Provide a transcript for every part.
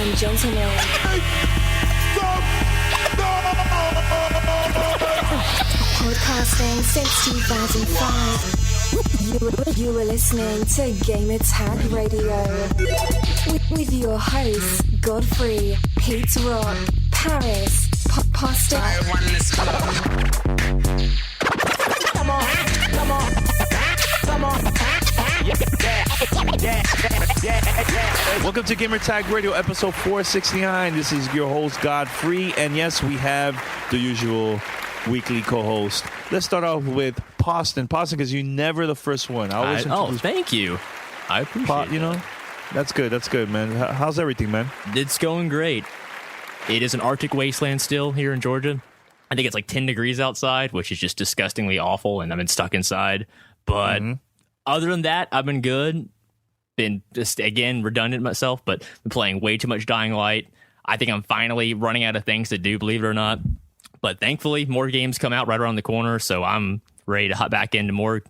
and gentlemen. Podcasting since 2005. You were listening to Gamertag Radio with your hosts Godfrey, Peterocc, Paris, Pasta. Come on. Welcome to Gamertag Radio, episode 469. This is your host Godfrey, and yes, we have the usual weekly co-host. Let's start off with Poston, because you're never the first one. Thank you. I appreciate it. That's good, man. How's everything, man? It's going great. It is an Arctic wasteland still here in Georgia. I think it's like 10 degrees outside, which is just disgustingly awful, and I've been stuck inside. But other than that, I've been good. Been just, again, redundant myself, but been playing way too much Dying Light. I think I'm finally running out of things to do, believe it or not. But thankfully, more games come out right around the corner, so I'm ready to hop back into more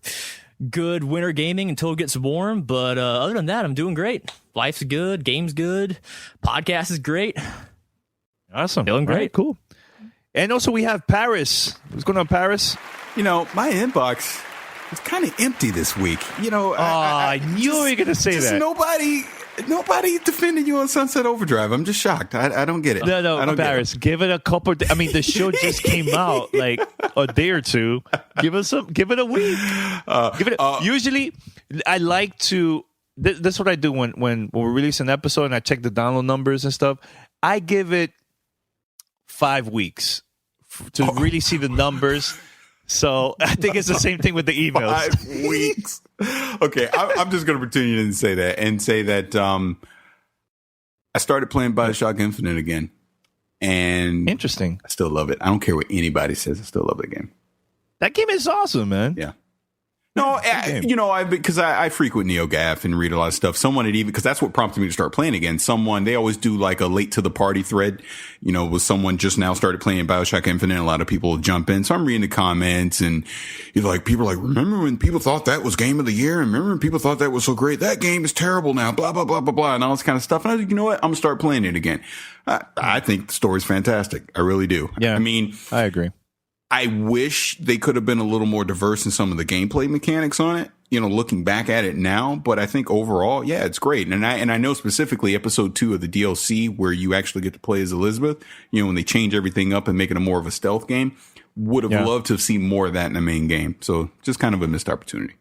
good winter gaming until it gets warm. But other than that, I'm doing great. Life's good, game's good, podcast is great. Awesome. Feeling great. Right, cool. And also we have Paris. What's going on, Paris? You know, my inbox is kind of empty this week. You know, I knew you were going to say that. Nobody defending you on Sunset Overdrive. I'm just shocked. I don't get it. No, Paris, give it a couple. I mean, the show just came out like a day or two. Give it a week. Usually, I like to. This is what I do when we release an episode and I check the download numbers and stuff. I give it 5 weeks to really see the numbers. So I think it's the same thing with the emails. 5 weeks. Okay, I'm just going to pretend you didn't say that and say that I started playing Bioshock Infinite again. And interesting. I still love it. I don't care what anybody says. I still love the game. That game is awesome, man. Yeah. No, because I frequent NeoGAF and read a lot of stuff. Someone had even, because that's what prompted me to start playing again. They always do like a late to the party thread, with someone just now started playing Bioshock Infinite. A lot of people jump in. So I'm reading the comments and people are like, remember when people thought that was game of the year? And remember when people thought that was so great? That game is terrible now, blah, blah, blah, blah, blah, and all this kind of stuff. And I was like, you know what? I'm going to start playing it again. I think the story's fantastic. I really do. Yeah. I mean, I agree. I wish they could have been a little more diverse in some of the gameplay mechanics on it, looking back at it now. But I think overall, yeah, it's great. And I know specifically episode 2 of the DLC where you actually get to play as Elizabeth, when they change everything up and make it more of a stealth game, would have loved to have seen more of that in the main game. So just kind of a missed opportunity.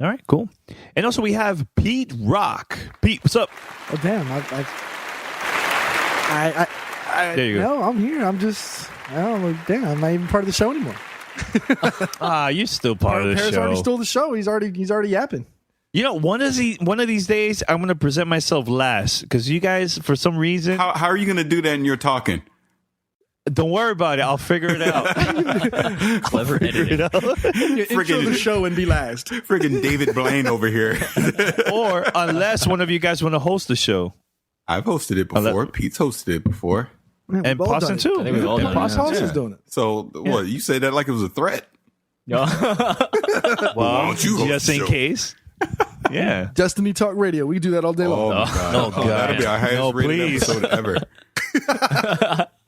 All right, cool. And also we have Peterocc. Pete, what's up? Oh, damn. There you go. No, I'm here. I'm just... Oh, damn, I'm not even part of the show anymore. You're still part of the Paris show. already stole the show. He's already yapping. One of these days, I'm going to present myself last because you guys, for some reason... How are you going to do that and you're talking? Don't worry about it. I'll figure it out. Clever editing. Intro the show and be last. Friggin' David Blaine over here. Or unless one of you guys want to host the show. I've hosted it before. Pete's hosted it before. Man, and Poston too. I think we've all done it. Poston's doing it. So what? You say that like it was a threat? No. Well, don't you just in case. Yeah. Destiny Talk Radio. We do that all day long. Oh, my God. Oh, God. That'll be our highest rated episode ever.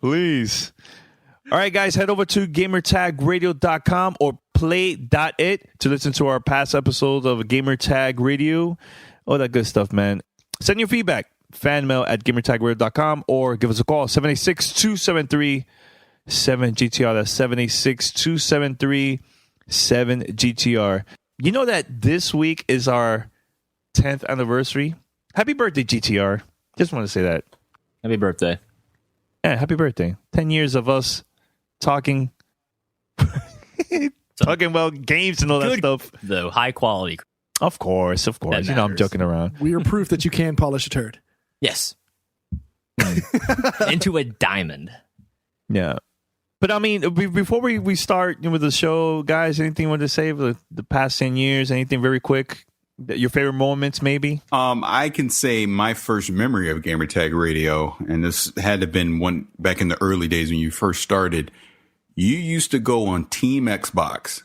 Please. All right, guys, head over to gamertagradio.com or play.it to listen to our past episodes of Gamertag Radio. All that good stuff, man. Send your feedback. Fan mail at gamertagradio.com or give us a call 786-273-7GTR. That's 786-273-7GTR. You know that this week is our 10th anniversary. Happy birthday, GTR. Just want to say that. Happy birthday. Yeah, happy birthday. 10 years of us talking about games and all that stuff. Though, high quality. Of course. I'm joking around. We are proof that you can polish a turd. Yes. Into a diamond. Yeah. But I mean, before we start with the show, guys, anything you want to say for the past 10 years? Anything very quick? Your favorite moments, maybe? I can say my first memory of Gamertag Radio, and this had to have been one back in the early days when you first started. You used to go on Team Xbox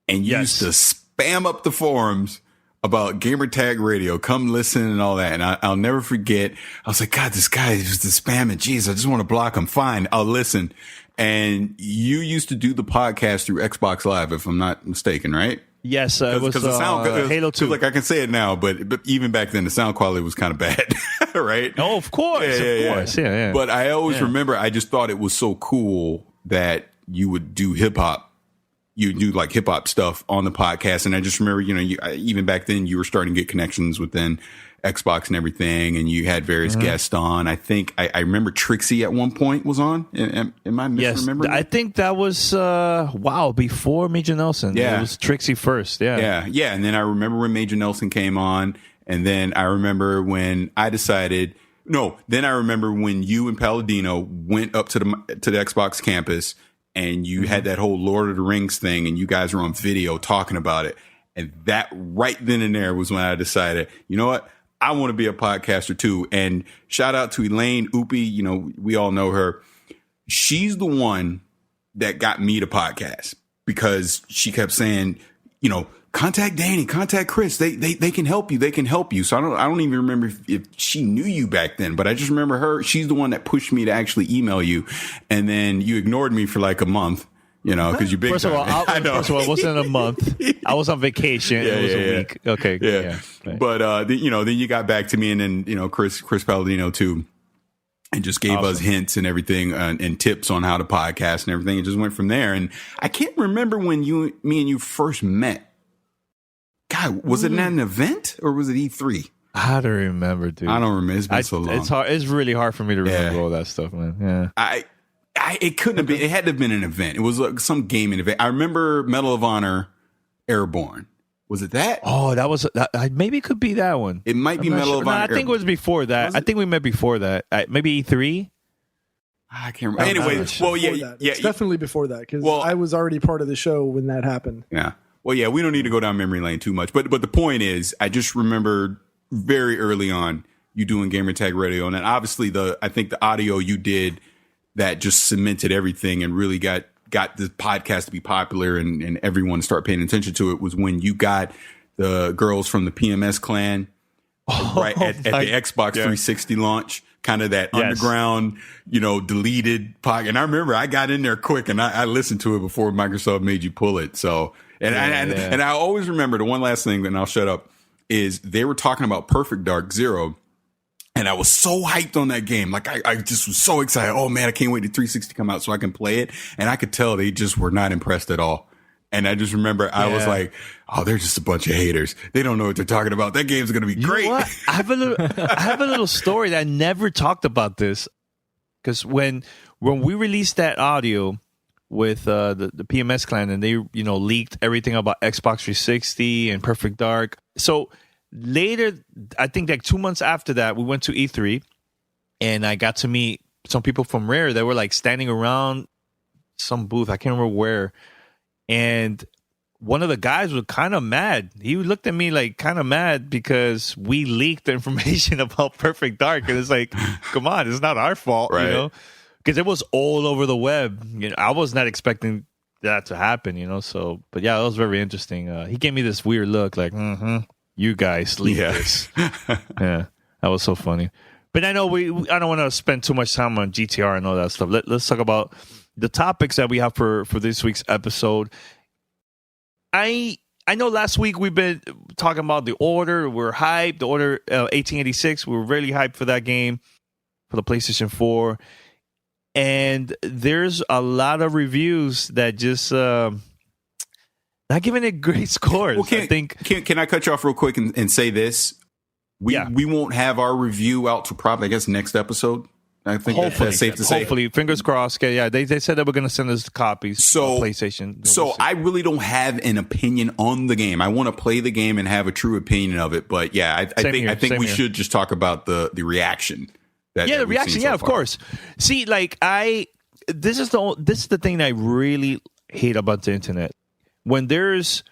and you used to spam up the forums about Gamertag Radio. Come listen and all that. And I'll never forget. I was like, God, this guy is just spamming. Jeez, I just want to block him. Fine, I'll listen. And you used to do the podcast through Xbox Live, if I'm not mistaken, right? Yes, it was the sound, Halo 2. Like I can say it now, but even back then, the sound quality was kind of bad, right? Oh, of course, of course. Yeah. But I always remember, I just thought it was so cool that you would do hip hop. You do like hip hop stuff on the podcast. And I just remember, even back then you were starting to get connections within Xbox and everything. And you had various guests on. I think I remember Trixie at one point was on. Am I misremembering? Yes, I think that was, before Major Nelson. Yeah. It was Trixie first. Yeah. Yeah. And then I remember when Major Nelson came on. And then I remember when I decided, then I remember when you and Palladino went up to the Xbox campus. And you had that whole Lord of the Rings thing, and you guys were on video talking about it. And that right then and there was when I decided, you know what? I want to be a podcaster too. And shout out to Elaine Oopie. We all know her. She's the one that got me to podcast because she kept saying, contact Danny, contact Chris. They can help you. They can help you. So I don't even remember if she knew you back then, but I just remember her. She's the one that pushed me to actually email you. And then you ignored me for like a month, because you big First of all, it wasn't a month. I was on vacation. It was a week. Okay. Yeah. Right. But, then you got back to me, and then, Chris Palladino too. And just gave us hints and everything and tips on how to podcast and everything. It just went from there. And I can't remember when me and you first met. God, was it at an event or was it E3? I don't remember, dude. I don't remember. It's been so long. It's hard. It's really hard for me to remember all that stuff, man. Yeah. It couldn't have been. It had to have been an event. It was like some gaming event. I remember Medal of Honor Airborne. Was it that? Oh, maybe it could be that one. It might be Medal of Honor. I think it was before that. I think we met before that. Maybe E3. I can't remember. Anyway, It's definitely before that because I was already part of the show when that happened. Yeah. Well, yeah, we don't need to go down memory lane too much, but the point is, I just remember very early on you doing Gamertag Radio, and then obviously I think the audio you did that just cemented everything and really got the podcast to be popular and everyone to start paying attention to it was when you got the girls from the PMS clan right at the Xbox 360 launch. Kind of that underground, deleted podcast. And I remember I got in there quick and I listened to it before Microsoft made you pull it. So, and I always remember the one last thing, and I'll shut up, is they were talking about Perfect Dark Zero. And I was so hyped on that game. Like I just was so excited. Oh man, I can't wait to 360 come out so I can play it. And I could tell they just were not impressed at all. And I just remember I was like, oh, they're just a bunch of haters. They don't know what they're talking about. That game's going to be great. You know what? I have a little story that I never talked about this. Because when we released that audio with the PMS clan and they, leaked everything about Xbox 360 and Perfect Dark. So later, I think like 2 months after that, we went to E3 and I got to meet some people from Rare that were like standing around some booth. I can't remember where. And one of the guys was kind of mad. He looked at me like kind of mad because we leaked the information about Perfect Dark. And it's like, come on, it's not our fault, right. Because it was all over the web. I was not expecting that to happen, So, but yeah, it was very interesting. He gave me this weird look like, you guys leaked this. Yeah, that was so funny. But I know I don't want to spend too much time on GTR and all that stuff. Let's talk about the topics that we have for this week's episode. I know last week we've been talking about The Order. We're hyped. The Order 1886. We were really hyped for that game for the PlayStation 4. And there's a lot of reviews that just not giving it great scores. Well, can I cut you off real quick and say this? We won't have our review out to probably, I guess, next episode. I think that's safe to say. Hopefully, fingers crossed. Yeah, they said they were going to send us copies of PlayStation. So I really don't have an opinion on the game. I want to play the game and have a true opinion of it. But yeah, I think we should just talk about the reaction. The reaction. Yeah, of course. See, like this is the thing that I really hate about the internet. When there's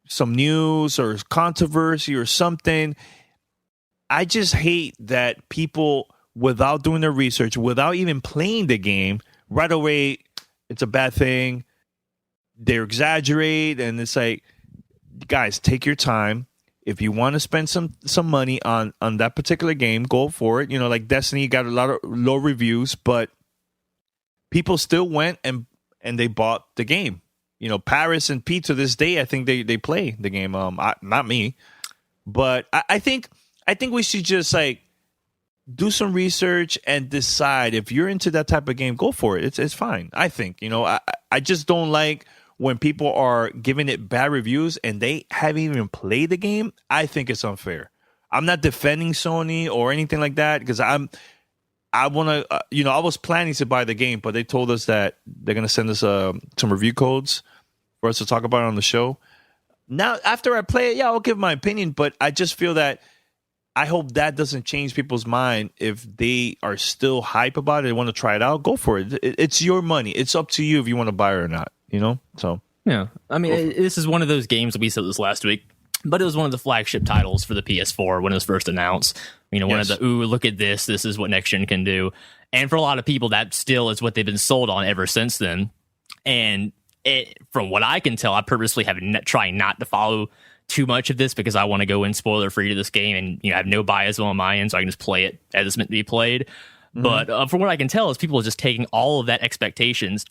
some news or controversy or something, I just hate that people, without doing their research, without even playing the game, right away, it's a bad thing. They exaggerate, and it's like, guys, take your time. If you want to spend some money on that particular game, go for it. Like Destiny got a lot of low reviews, but people still went and they bought the game. Paris and Pete to this day, I think they play the game. Not me, but I think we should just like do some research and decide if you're into that type of game. Go for it. It's fine. I think. I just don't like when people are giving it bad reviews and they haven't even played the game. I think it's unfair. I'm not defending Sony or anything like that because I want to, I was planning to buy the game, but they told us that they're going to send us some review codes for us to talk about it on the show. Now, after I play it, I'll give my opinion, but I just feel that I hope that doesn't change people's mind. If they are still hype about it, they want to try it out, go for it. It's your money. It's up to you if you want to buy it or not, So, yeah. I mean, this is one of those games, we said this last week, but it was one of the flagship titles for the PS4 when it was first announced. One of the, look at this. This is what next gen can do. And for a lot of people, that still is what they've been sold on ever since then. And from what I can tell, I purposely have trying not to follow too much of this because I want to go in spoiler free to this game and I have no bias on my end, so I can just play it as it's meant to be played. Mm-hmm. But from what I can tell, is people are just taking all of that expectations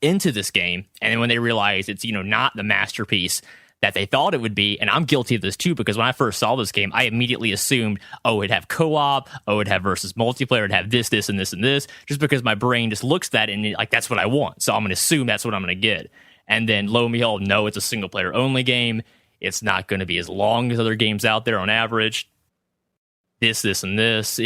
into this game, and then when they realize it's not the masterpiece that they thought it would be, and I'm guilty of this too, because when I first saw this game, I immediately assumed, it'd have co-op, it'd have versus multiplayer, it'd have this, and this, just because my brain just looks at that and like that's what I want, so I'm going to assume that's what I'm going to get. And then lo and behold, no, it's a single player only game. It's not going to be as long as other games out there on average. This, and this.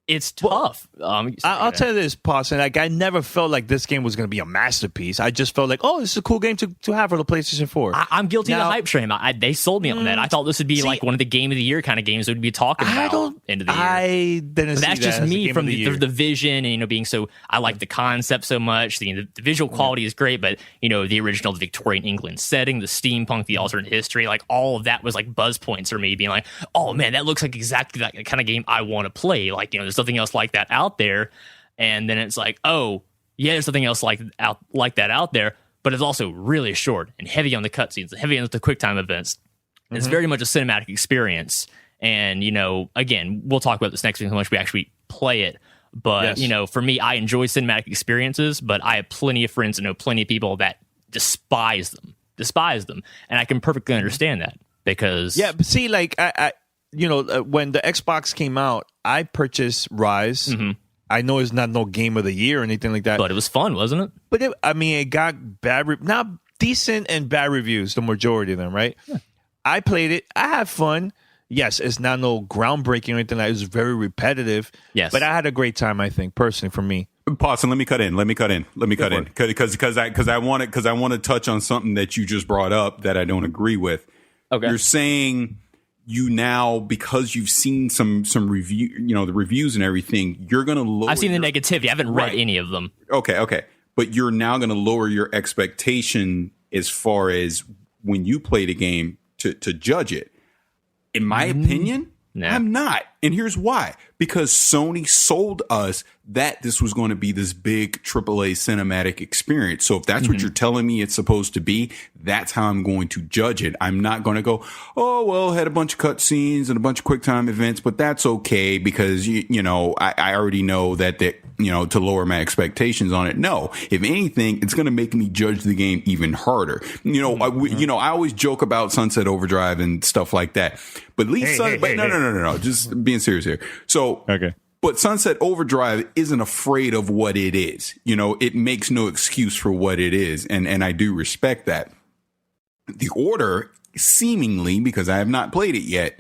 It's tough. I'll tell you this, Parson. Like, I never felt like this game was going to be a masterpiece. I just felt like, this is a cool game to have for the PlayStation 4. I'm guilty of the hype train. They sold me on that. I thought this would be like one of the Game of the Year kind of games we'd be talking about end of the year. I didn't. That's just me from the vision and being so. I like the concept so much. The visual quality is great, but the original Victorian England setting, the steampunk, the alternate history, like all of that was like buzz points for me. Being like, oh man, that looks like exactly that kind of game I want to play. Like there's something else like that out there, and then it's like, there's something else like that out there, but it's also really short and heavy on the cutscenes, heavy on the quick time events. It's very much a cinematic experience, and again, we'll talk about this next week how much we actually play it. But for me, I enjoy cinematic experiences, but I have plenty of friends and know plenty of people that despise them, and I can perfectly understand that because but see, like I when the Xbox came out, I purchased Rise. Mm-hmm. I know it's not no game of the year or anything like that, but it was fun, wasn't it? But it got not decent and bad reviews, the majority of them, right? Yeah. I played it. I had fun. Yes, it's not no groundbreaking or anything like that. It was very repetitive. Yes, but I had a great time. I think personally, for me. Pause and let me cut in because I want to touch on something that you just brought up that I don't agree with. Okay, you're saying. You now, because you've seen some review, the reviews and everything, you're going to lower. I've seen the negativity. I haven't read any of them. Okay. But you're now going to lower your expectation as far as when you play the game to judge it. In my opinion, I'm not. And here's why. Because Sony sold us that this was going to be this big AAA cinematic experience. So if that's what you're telling me it's supposed to be, that's how I'm going to judge it. I'm not going to go, had a bunch of cutscenes and a bunch of QuickTime events, but that's okay because, I already know that, to lower my expectations on it. No, if anything, it's going to make me judge the game even harder. I always joke about Sunset Overdrive and stuff like that, but at least, no, just being serious here. So, okay. But Sunset Overdrive isn't afraid of what it is. It makes no excuse for what it is. And I do respect that. The Order, seemingly, because I have not played it yet,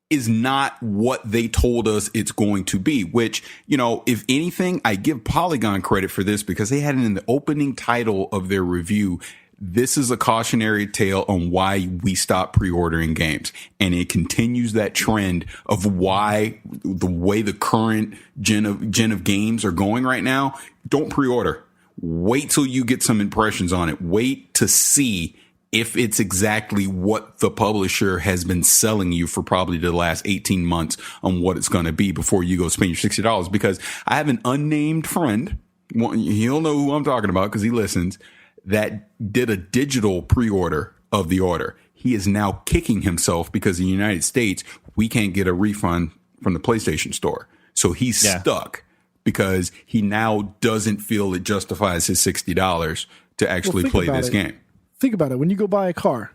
is not what they told us it's going to be, which, if anything, I give Polygon credit for this because they had it in the opening title of their review. This is a cautionary tale on why we stop pre-ordering games. And it continues that trend of why the way the current gen of games are going right now. Don't pre-order. Wait till you get some impressions on it. Wait to see if it's exactly what the publisher has been selling you for probably the last 18 months on what it's going to be before you go spend your $60. Because I have an unnamed friend. He'll know who I'm talking about because he listens. That did a digital pre-order of The Order. he is now kicking himself because in the United States, we can't get a refund from the PlayStation Store. So he's stuck because he now doesn't feel it justifies his $60 to actually play this game. Think about it. When you go buy a car,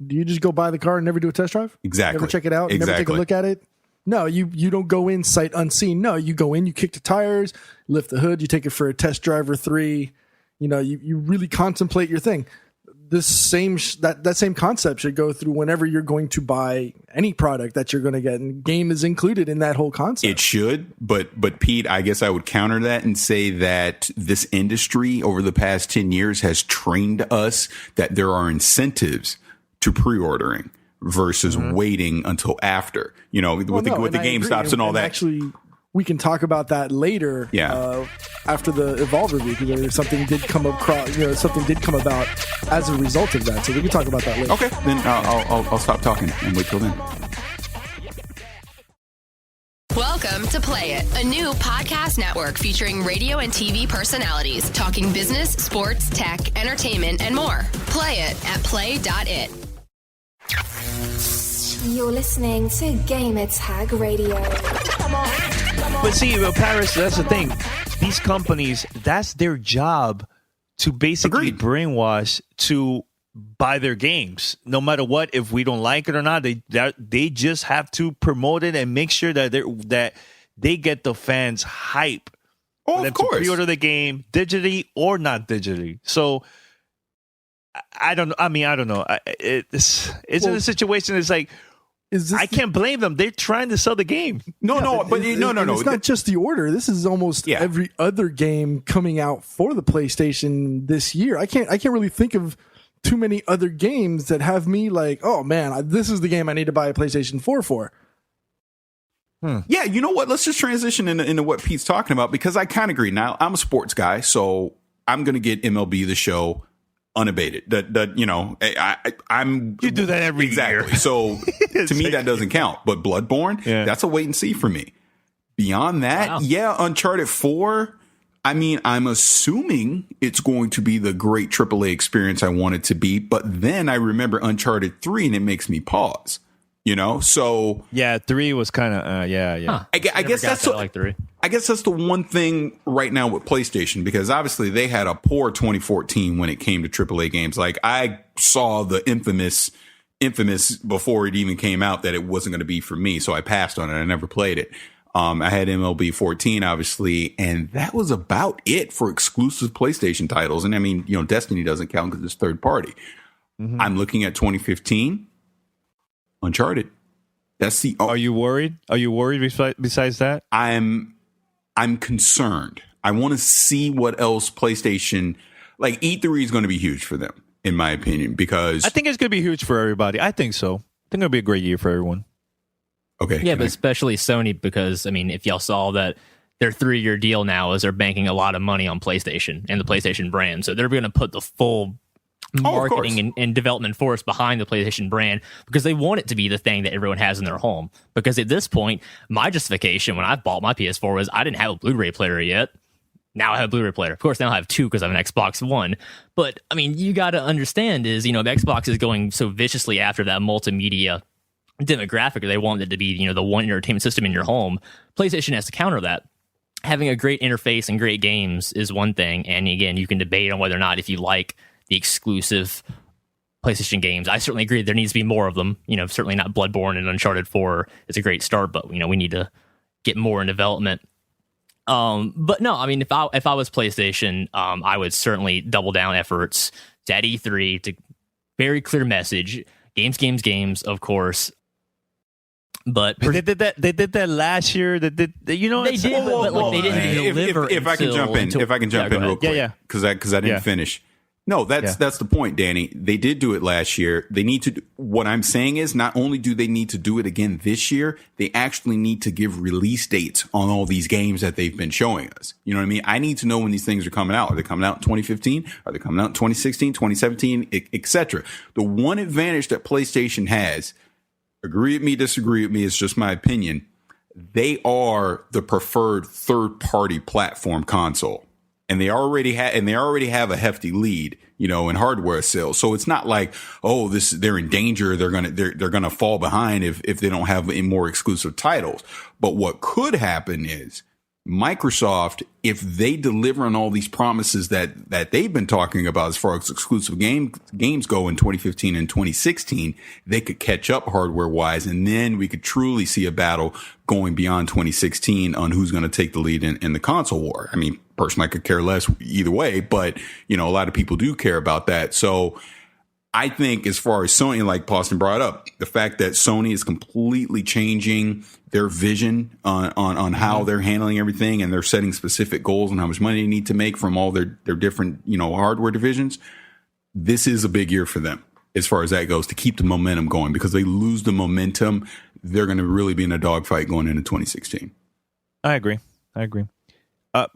do you just go buy the car and never do a test drive? Exactly. Never check it out? Never take a look at it? No, you don't go in sight unseen. No, you go in, you kick the tires, lift the hood, you take it for a test drive or 3. You know, you really contemplate your thing. This same that same concept should go through whenever you're going to buy any product that you're going to get, and game is included in that whole concept. It should, but Pete, I guess I would counter that and say that this industry over the past 10 years has trained us that there are incentives to pre-ordering versus waiting until after. You know, with the GameStops and all that. Actually, we can talk about that later. After the Evolve review, because something did come about as a result of that. So we can talk about that later. Okay, then I'll stop talking and wait till then. Welcome to Play It, a new podcast network featuring radio and TV personalities talking business, sports, tech, entertainment, and more. Play it at play.it. You're listening to Gamertag Radio. But see, Paris, that's the thing. These companies, that's their job to basically brainwash to buy their games. No matter what, if we don't like it or not, they just have to promote it and make sure that they get the fans hype. Oh, of course. To pre-order the game digitally or not digitally. So I don't know. It's in a situation. It's like, I can't blame them. They're trying to sell the game. No. It's not just the order. This is almost every other game coming out for the PlayStation this year. I can't really think of too many other games that have me like, oh man, this is the game I need to buy a PlayStation 4 for. Yeah, you know what? Let's just transition into what Pete's talking about, because I kind of agree. Now, I'm a sports guy, so I'm going to get MLB The Show unabated. I'm you do that every year. So to me, that doesn't count. But Bloodborne, that's a wait and see for me. Beyond that, Uncharted 4. I mean, I'm assuming it's going to be the great AAA experience I want it to be. But then I remember Uncharted 3, and it makes me pause. You know, so 3 was kind of Huh. I guess that's like 3. I guess that's the one thing right now with PlayStation, because obviously they had a poor 2014 when it came to AAA games. Like, I saw the infamous before it even came out that it wasn't going to be for me, so I passed on it. I never played it. I had MLB 14, obviously, and that was about it for exclusive PlayStation titles. And I mean, you know, Destiny doesn't count because it's third party. I'm looking at 2015. Uncharted. That's the. Are you worried? Are you worried besides that? I'm concerned. I want to see what else PlayStation, like E3 is going to be huge for them, in my opinion, because I think it's going to be huge for everybody. I think so. I think it'll be a great year for everyone. Okay. Yeah, but especially Sony, because I mean, if y'all saw that their 3-year deal now is they're banking a lot of money on PlayStation and the PlayStation brand, so they're going to put the full marketing and development force behind the PlayStation brand, because they want it to be the thing that everyone has in their home. Because at this point, my justification when I bought my PS4 was I didn't have a Blu-ray player yet. Now I have a Blu-ray player. Of course, now I have 2 because I have an Xbox One. But I mean, you got to understand is, you know, the Xbox is going so viciously after that multimedia demographic. They want it to be, you know, the one entertainment system in your home. PlayStation has to counter that. Having a great interface and great games is one thing. And again, you can debate on whether or not if you like the exclusive PlayStation games. I certainly agree there needs to be more of them. You know, certainly not Bloodborne and Uncharted 4 is a great start, but you know, we need to get more in development. But no, I mean, if I was PlayStation, I would certainly double down efforts at E3 to very clear message. Games, of course. But they did that last year. They did, you know, they did, but like they didn't deliver. If I can jump in real quick, because I didn't finish. No, that's the point, Danny. They did do it last year. They need to. What I'm saying is, not only do they need to do it again this year, they actually need to give release dates on all these games that they've been showing us. You know what I mean? I need to know when these things are coming out. Are they coming out in 2015? Are they coming out in 2016, 2017, etc.? The one advantage that PlayStation has, agree with me, disagree with me, it's just my opinion. They are the preferred third-party platform console. and they already have a hefty lead, in hardware sales. So it's not like, they're in danger. They're gonna fall behind if they don't have any more exclusive titles. But what could happen is Microsoft, if they deliver on all these promises that they've been talking about as far as exclusive games go in 2015 and 2016, they could catch up hardware wise, and then we could truly see a battle going beyond 2016 on who's going to take the lead in the console war. I mean, personally, I could care less either way, but a lot of people do care about that. So I think as far as Sony, like Boston brought up, the fact that Sony is completely changing their vision on how they're handling everything, and they're setting specific goals on how much money they need to make from all their different, hardware divisions. This is a big year for them as far as that goes, to keep the momentum going, because they lose the momentum, they're going to really be in a dogfight going into 2016. I agree.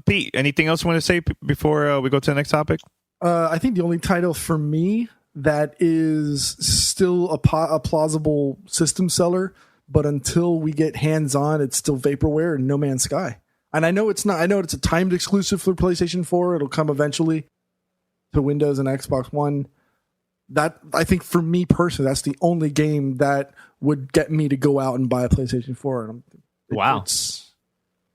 Pete, anything else you want to say before we go to the next topic? I think the only title for me that is still a plausible system seller, but until we get hands on, it's still vaporware and No Man's Sky. And I know it's not. I know it's a timed exclusive for PlayStation 4. It'll come eventually to Windows and Xbox One. That, I think, for me personally, that's the only game that would get me to go out and buy a PlayStation 4. Wow.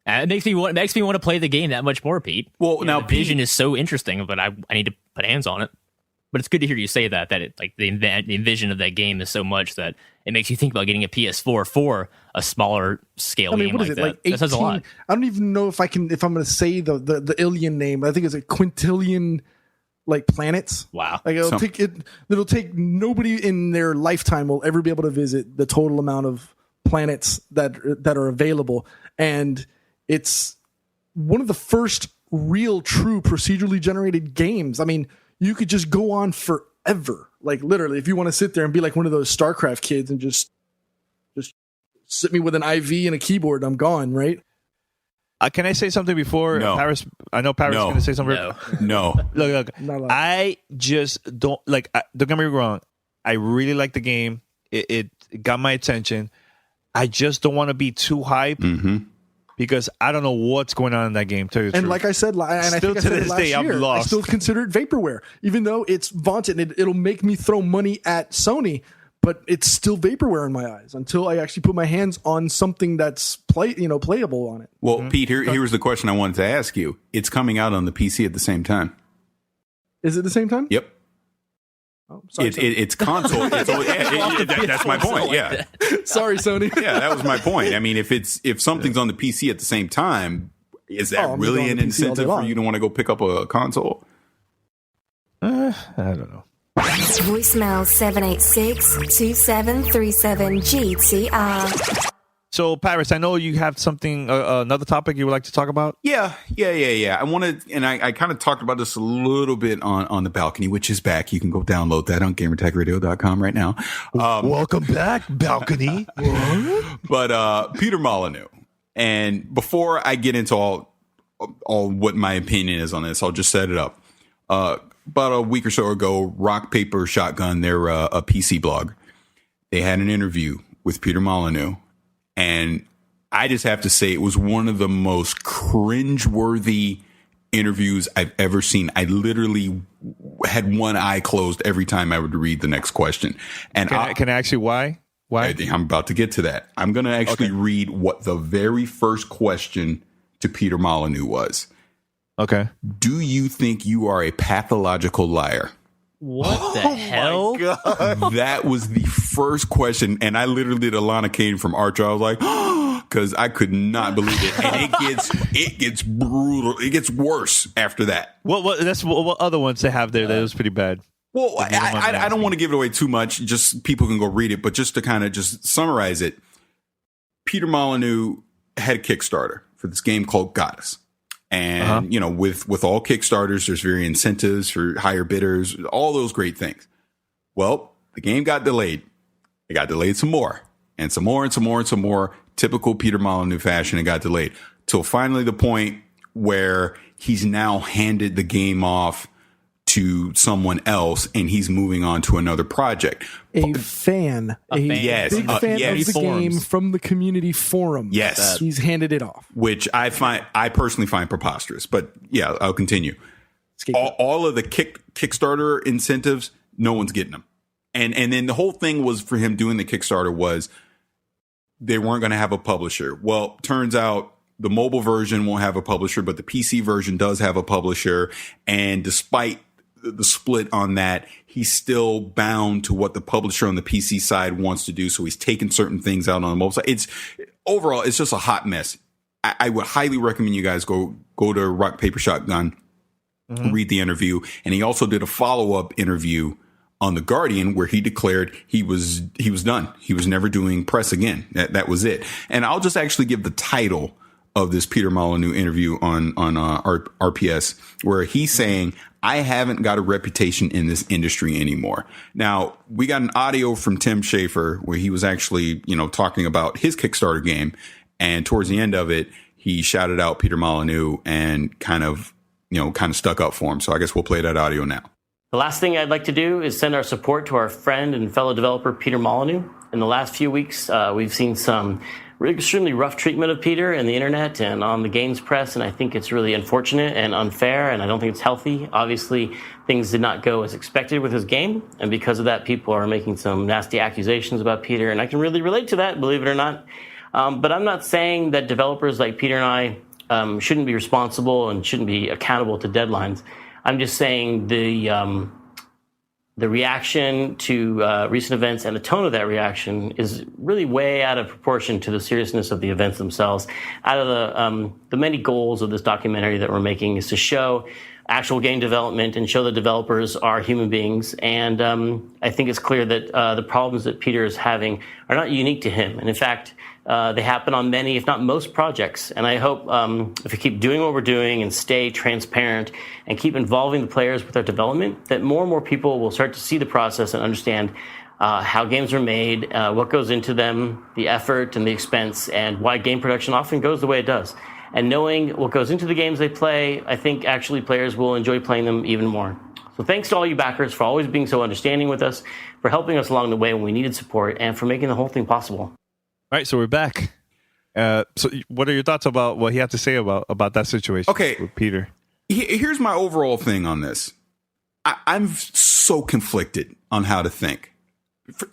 It makes me want to play the game that much more, Pete. Well, now the vision is so interesting, but I need to put hands on it. But it's good to hear you say that it, like, the vision of that game is so much that it makes you think about getting a PS4 for a smaller scale game what like is it, that. like 18, that says a lot. I don't even know if I'm going to say the alien name. I think it's a quintillion planets. Wow. Like it'll take nobody in their lifetime will ever be able to visit the total amount of planets that are available. And it's one of the first real true procedurally generated games. I mean, you could just go on forever. Like, literally, if you want to sit there and be like one of those StarCraft kids and just sit me with an IV and a keyboard, I'm gone, right? Can I say something before Paris? I know Paris is going to say something. No. Look. I just don't like. Don't get me wrong. I really like the game. It got my attention. I just don't want to be too hype. Mm-hmm. Because I don't know what's going on in that game. Tell you the and truth. Like I said, and I still think I to said this it last day, year, I'm lost. I still consider it vaporware, even though it's vaunted and it'll make me throw money at Sony. But it's still vaporware in my eyes until I actually put my hands on something that's playable on it. Well, Pete, here was the question I wanted to ask you. It's coming out on the PC at the same time. Is it the same time? Yep. Oh, sorry, it's console. That's my point. Yeah. Sorry, Sony. Yeah, that was my point. I mean, if something's on the PC at the same time, is that really an incentive for you to want to go pick up a console? I don't know. Voicemail 786-2737-GTR. So, Paris, I know you have something, another topic you would like to talk about? Yeah. I wanted, and I kind of talked about this a little bit on the balcony, which is back. You can go download that on gamertagradio.com right now. Welcome back, balcony. But Peter Molyneux. And before I get into all what my opinion is on this, I'll just set it up. About a week or so ago, Rock Paper Shotgun, they're a PC blog. They had an interview with Peter Molyneux. And I just have to say, it was one of the most cringeworthy interviews I've ever seen. I literally had one eye closed every time I would read the next question. And can I ask you why? Why? I'm about to get to that. I'm going to actually read what the very first question to Peter Molyneux was. Okay. Do you think you are a pathological liar? What the hell? My God. That was the first question. And I literally did a Lana Kane from Archer. I was like, because I could not believe it. And it gets brutal. It gets worse after that. What other ones they have there that was pretty bad? Well, I don't want to give it away too much. Just people can go read it. But just to kind of just summarize it, Peter Molyneux had a Kickstarter for this game called Goddess. And, with all Kickstarters, there's various incentives for higher bidders, all those great things. Well, the game got delayed. It got delayed some more and some more and some more and some more. Typical Peter Molyneux fashion. It got delayed till finally the point where he's now handed the game off to someone else and he's moving on to another project. A fan. Yes. Big fan yes. of the game from the community forum. Yes. He's handed it off. Which I personally find preposterous. But yeah, I'll continue. All of the Kickstarter incentives, no one's getting them. And then the whole thing was for him doing the Kickstarter was they weren't going to have a publisher. Well, turns out the mobile version won't have a publisher, but the PC version does have a publisher. And despite the split on that, he's still bound to what the publisher on the PC side wants to do. So he's taking certain things out on the mobile side. Overall, it's just a hot mess. I would highly recommend you guys go to Rock, Paper, Shotgun, read the interview. And he also did a follow-up interview on The Guardian where he declared he was done. He was never doing press again. That was it. And I'll just actually give the title of this Peter Molyneux interview on RPS, where he's saying, I haven't got a reputation in this industry anymore. Now, we got an audio from Tim Schafer where he was actually, talking about his Kickstarter game. And towards the end of it, he shouted out Peter Molyneux and kind of stuck up for him. So I guess we'll play that audio now. The last thing I'd like to do is send our support to our friend and fellow developer, Peter Molyneux. In the last few weeks, we've seen some extremely rough treatment of Peter in the internet and on the games press, and I think it's really unfortunate and unfair, and I don't think it's healthy. Obviously, things did not go as expected with his game, and because of that, people are making some nasty accusations about Peter, and I can really relate to that, believe it or not. But I'm not saying that developers like Peter and I shouldn't be responsible and shouldn't be accountable to deadlines. I'm just saying the reaction to recent events and the tone of that reaction is really way out of proportion to the seriousness of the events themselves. Out of the many goals of this documentary that we're making is to show actual game development and show the developers are human beings. And I think it's clear that the problems that Peter is having are not unique to him. And in fact, they happen on many, if not most, projects. And I hope if we keep doing what we're doing and stay transparent and keep involving the players with our development, that more and more people will start to see the process and understand how games are made, what goes into them, the effort and the expense, and why game production often goes the way it does. And knowing what goes into the games they play, I think actually players will enjoy playing them even more. So thanks to all you backers for always being so understanding with us, for helping us along the way when we needed support, and for making the whole thing possible. All right, so we're back. So what are your thoughts about what he had to say about that situation with Peter? Here's my overall thing on this. I'm so conflicted on how to think.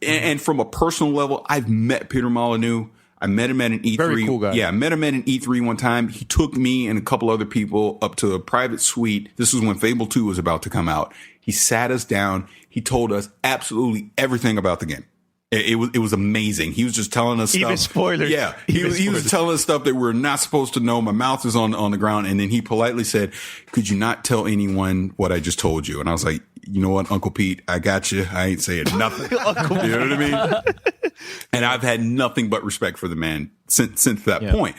And from a personal level, I've met Peter Molyneux. I met him at an E3. Very cool guy. Yeah, I met him at an E3 one time. He took me and a couple other people up to a private suite. This was when Fable 2 was about to come out. He sat us down. He told us absolutely everything about the game. It was amazing. He was just telling us Even stuff. Spoilers. Yeah, he was telling us stuff that we're not supposed to know. My mouth is on the ground. And then he politely said, could you not tell anyone what I just told you? And I was like, you know what, Uncle Pete, I got you. I ain't saying nothing. You know what I mean? And I've had nothing but respect for the man since that point.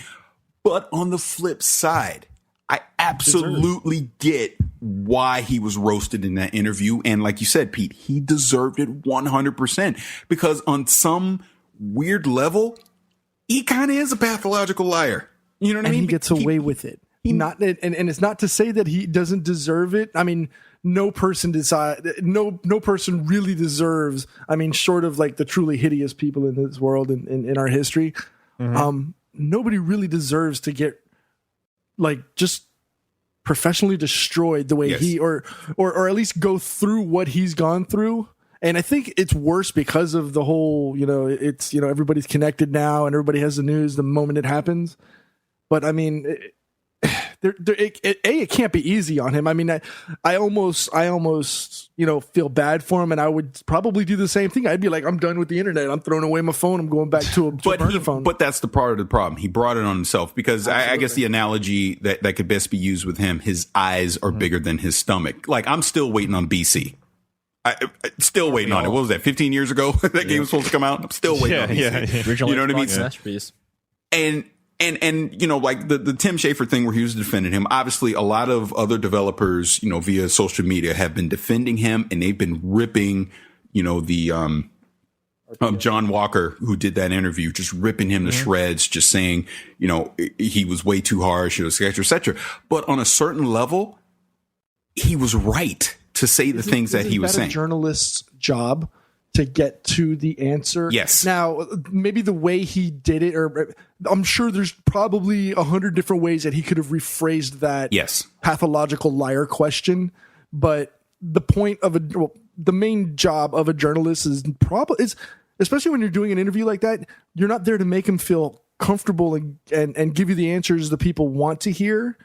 But on the flip side, I absolutely get why he was roasted in that interview. And like you said, Pete, he deserved it 100% because on some weird level, he kind of is a pathological liar. You know what I mean? He gets away with it. And it's not to say that he doesn't deserve it. I mean, no person really deserves, I mean, short of like the truly hideous people in this world in our history, nobody really deserves to get like just professionally destroyed the way he or at least go through what he's gone through. And I think it's worse because of the whole, it's, everybody's connected now and everybody has the news the moment it happens. But I mean, it can't be easy on him. I mean, I almost, feel bad for him, and I would probably do the same thing. I'd be like, I'm done with the internet. I'm throwing away my phone. I'm going back to a burner phone. But that's the part of the problem. He brought it on himself because I guess the analogy that could best be used with him, his eyes are bigger than his stomach. Like, I'm still waiting on BC. Still waiting on it. What was that? 15 years ago that game was supposed to come out. I'm still waiting on BC. Original, you know what I mean? Masterpiece. And like the Tim Schafer thing where he was defending him, obviously a lot of other developers, via social media have been defending him, and they've been ripping, the John Walker, who did that interview, just ripping him to shreds, just saying, he was way too harsh, et cetera, et cetera. But on a certain level, he was right. to say the things that he was saying. A journalist's job to get to the answer. Yes. Now, maybe the way he did it, or I'm sure there's probably 100 different ways that he could have rephrased that pathological liar question. But the point of the main job of a journalist is especially when you're doing an interview like that, you're not there to make him feel comfortable and give you the answers the people want to hear.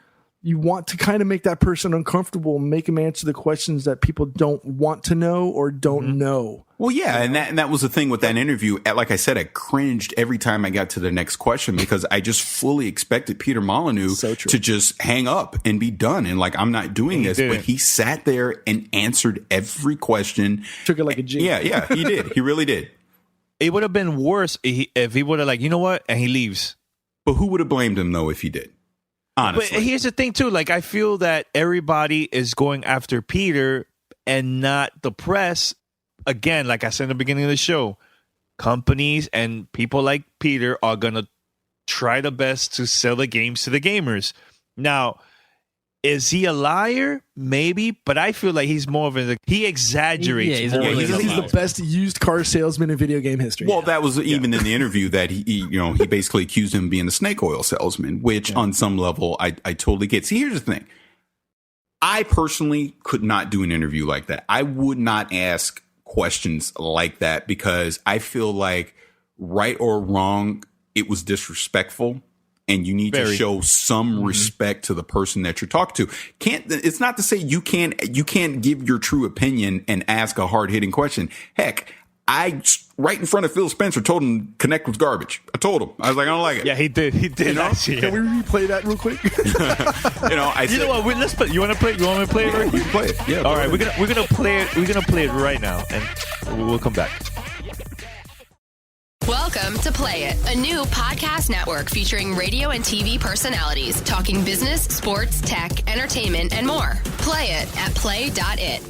You want to kind of make that person uncomfortable, make them answer the questions that people don't want to know or don't know. Well, yeah, and that was the thing with that interview. Like I said, I cringed every time I got to the next question because I just fully expected Peter Molyneux to just hang up and be done. And like, I'm not doing this. But he sat there and answered every question. Took it like a G. Yeah, he did. He really did. It would have been worse if he would have you know what? And he leaves. But who would have blamed him, though, if he did? Honestly. But here's the thing, too. Like, I feel that everybody is going after Peter and not the press. Again, like I said in the beginning of the show, companies and people like Peter are going to try the best to sell the games to the gamers. Now, is he a liar? Maybe, but I feel like he's more of he exaggerates. He's the best used car salesman in video game history. Well, that was even in the interview that he basically accused him of being a snake oil salesman, which on some level I totally get. See, here's the thing. I personally could not do an interview like that. I would not ask questions like that because I feel like, right or wrong, it was disrespectful. And you need to show some respect to the person that you're talking to. It's not to say you can't give your true opinion and ask a hard hitting question. Heck, I right in front of Phil Spencer told him Connect was garbage. I told him. I was like, I don't like it. Yeah, he did. He did. You know? Can we replay that real quick? I said, what? Let's play. You want to play? You want me to play it? Right? You can play it. Yeah. All right, we're gonna play it. We're gonna play it right now, and we'll come back. Welcome to Play It, a new podcast network featuring radio and TV personalities talking business, sports, tech, entertainment, and more. Play it at play.it.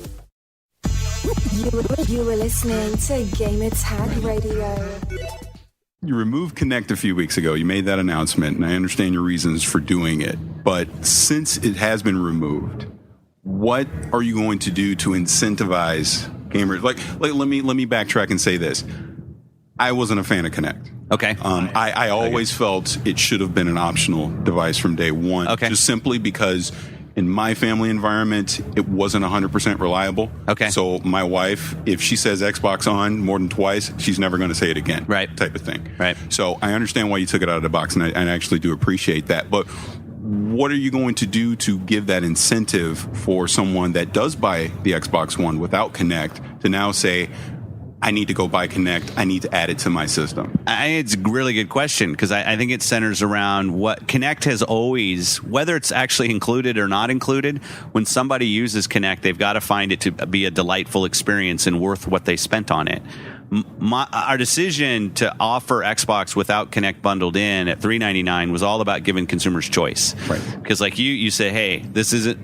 You were listening to Gamertag Radio. You removed Connect a few weeks ago. You made that announcement, and I understand your reasons for doing it. But since it has been removed, what are you going to do to incentivize gamers? Like let me backtrack and say this. I wasn't a fan of Connect. Okay. I always felt it should have been an optional device from day one. Okay. Just simply because in my family environment, it wasn't 100% reliable. Okay. So my wife, if she says Xbox on more than twice, she's never going to say it again. Right. Type of thing. Right. So I understand why you took it out of the box, and I actually do appreciate that. But what are you going to do to give that incentive for someone that does buy the Xbox One without Connect to now say, I need to go buy Connect. I need to add it to my system? It's a really good question because I think it centers around what Connect has always, whether it's actually included or not included, when somebody uses Connect, they've got to find it to be a delightful experience and worth what they spent on it. Our decision to offer Xbox without Connect bundled in at $399 was all about giving consumers choice. Right. Because like you say, hey, this isn't,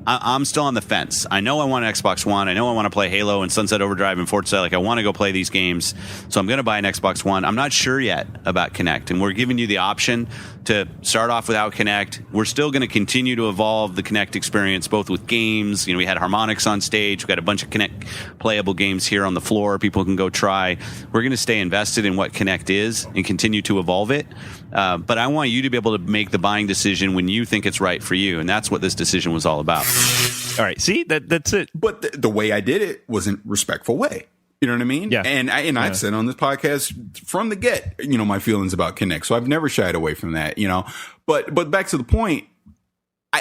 I'm still on the fence. I know I want an Xbox One. I know I want to play Halo and Sunset Overdrive and Forza. Like I want to go play these games. So I'm going to buy an Xbox One. I'm not sure yet about Connect. And we're giving you the option to start off without Connect. We're still going to continue to evolve the Connect experience, both with games. We had Harmonix on stage. We've got a bunch of Connect playable games here on the floor. People can go try. We're going to stay invested in what Connect is and continue to evolve it. But I want you to be able to make the buying decision when you think it's right for you. And that's what this decision was all about. All right. See, that's it. But the way I did it was in a respectful way. You know what I mean? Yeah. And I've said on this podcast from the get, my feelings about Connect. So I've never shied away from that, But back to the point,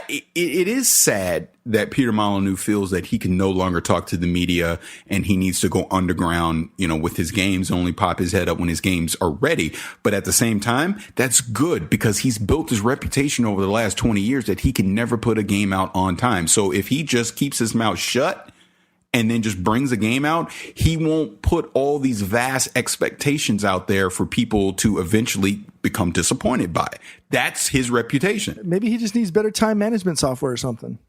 it is sad that Peter Molyneux feels that he can no longer talk to the media and he needs to go underground, with his games, only pop his head up when his games are ready. But at the same time, that's good because he's built his reputation over the last 20 years that he can never put a game out on time. So if he just keeps his mouth shut and then just brings a game out, he won't put all these vast expectations out there for people to eventually become disappointed by. That's his reputation. Maybe he just needs better time management software or something.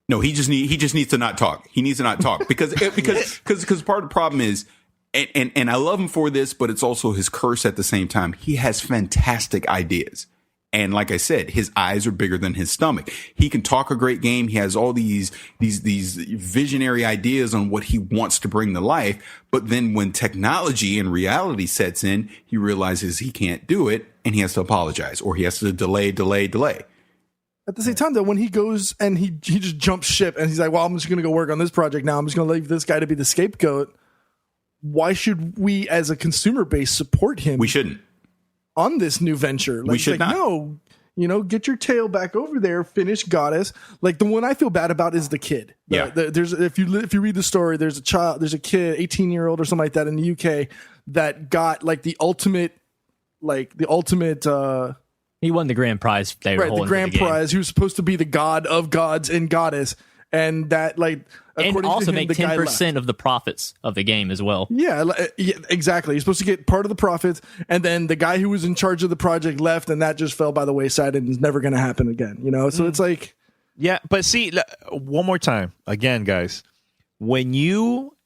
No, he just needs to not talk. He needs to not talk because part of the problem is, and I love him for this, but it's also his curse at the same time. He has fantastic ideas. And like I said, his eyes are bigger than his stomach. He can talk a great game. He has all these visionary ideas on what he wants to bring to life. But then when technology and reality sets in, he realizes he can't do it and he has to apologize, or he has to delay. At the same time, though, when he goes and he just jumps ship and he's like, well, I'm just going to go work on this project now. I'm just going to leave this guy to be the scapegoat. Why should we as a consumer base support him? We shouldn't. On this new venture. We should not. No, get your tail back over there, finish Goddess. Like, the one I feel bad about is the kid. There's if you read the story, there's a kid, 18-year-old or something like that in the UK that got like the ultimate he won the grand prize. The grand prize. He was supposed to be the god of gods in Goddess. And that, like, and also make 10% of the profits of the game as well. Yeah, exactly. He's supposed to get part of the profits, and then the guy who was in charge of the project left, and that just fell by the wayside and is never going to happen again. So it's like, yeah. But see, one more time, again, guys, when you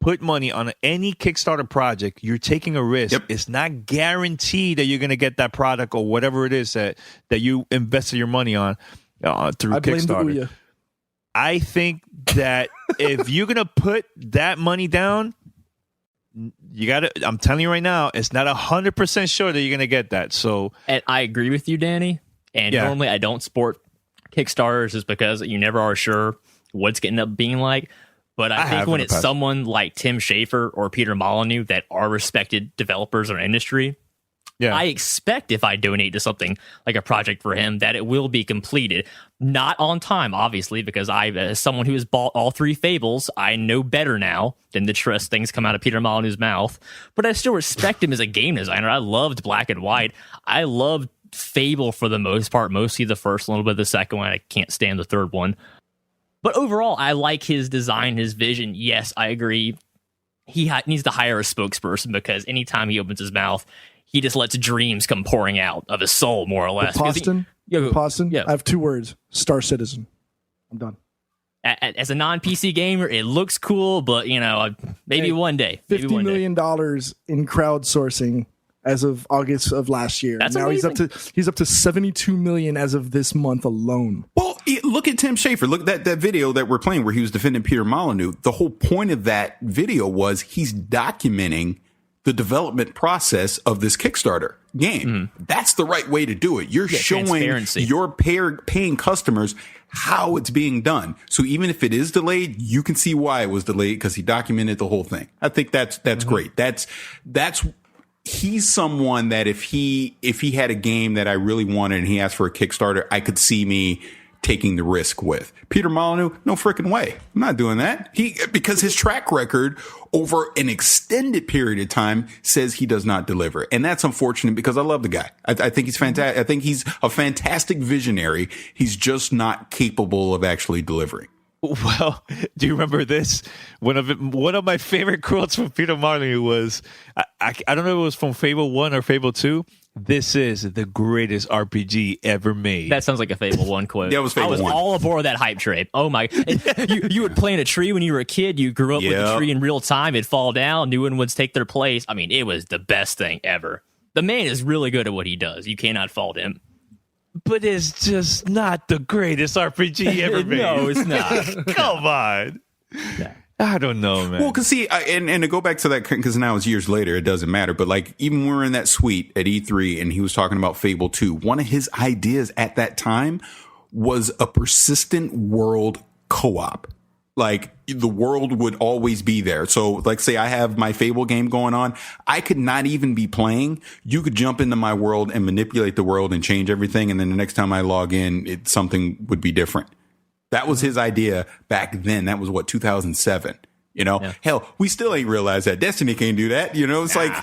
put money on any Kickstarter project, you're taking a risk. Yep. It's not guaranteed that you're going to get that product or whatever it is that you invested your money on through I blame Kickstarter. the Ouya. I think that if you're going to put that money down, I'm telling you right now, it's not 100% sure that you're going to get that. So, and I agree with you, Danny. And normally I don't support Kickstarters just because you never are sure what's going to end up being like. But I think when it's someone like Tim Schafer or Peter Molyneux that are respected developers or industry, I expect if I donate to something like a project for him that it will be completed. Not on time, obviously, because as someone who has bought all 3 Fables, I know better now than to trust things come out of Peter Molyneux's mouth. But I still respect him as a game designer. I loved Black and White. I loved Fable for the most part, mostly the first, a little bit of the second one. I can't stand the third one. But overall, I like his design, his vision. Yes, I agree. He needs to hire a spokesperson because anytime he opens his mouth, he just lets dreams come pouring out of his soul, more or less. Poston? I have 2 words. Star Citizen. I'm done. As a non-PC gamer, it looks cool, but, maybe one day. $50 million in crowdsourcing as of August of last year. That's now amazing. he's up to 72 million as of this month alone. Well, look at Tim Schafer. Look at that video that we're playing where he was defending Peter Molyneux. The whole point of that video was he's documenting the development process of this Kickstarter game. Mm-hmm. That's the right way to do it. You're showing your paying customers how it's being done. So even if it is delayed, you can see why it was delayed because he documented the whole thing. I think that's great. He's someone that if he had a game that I really wanted and he asked for a Kickstarter, I could see me taking the risk with. Peter Molyneux, no freaking way. I'm not doing that. Because his track record over an extended period of time says he does not deliver. And that's unfortunate because I love the guy. I think he's fantastic. I think he's a fantastic visionary. He's just not capable of actually delivering. Well, do you remember this? One of my favorite quotes from Peter Molyneux was, I don't know if it was from Fable 1 or Fable 2. This is the greatest RPG ever made. That sounds like a Fable 1 quote. That was Fable 1. I was all aboard that hype train. Oh my. You would plant a tree when you were a kid. You grew up with the tree in real time. It'd fall down. New ones would take their place. I mean, it was the best thing ever. The man is really good at what he does. You cannot fault him. But it's just not the greatest RPG ever made. No, it's not. Come on. Yeah. I don't know, man. Well, because see, and to go back to that, because now it's years later, it doesn't matter. But like, even when we were in that suite at E3 and he was talking about Fable 2, one of his ideas at that time was a persistent world co-op. Like, the world would always be there. So, like, say I have my Fable game going on. I could not even be playing. You could jump into my world and manipulate the world and change everything. And then the next time I log in, something would be different. That was his idea back then. That was 2007. Hell, we still ain't realized that Destiny can't do that. It's like,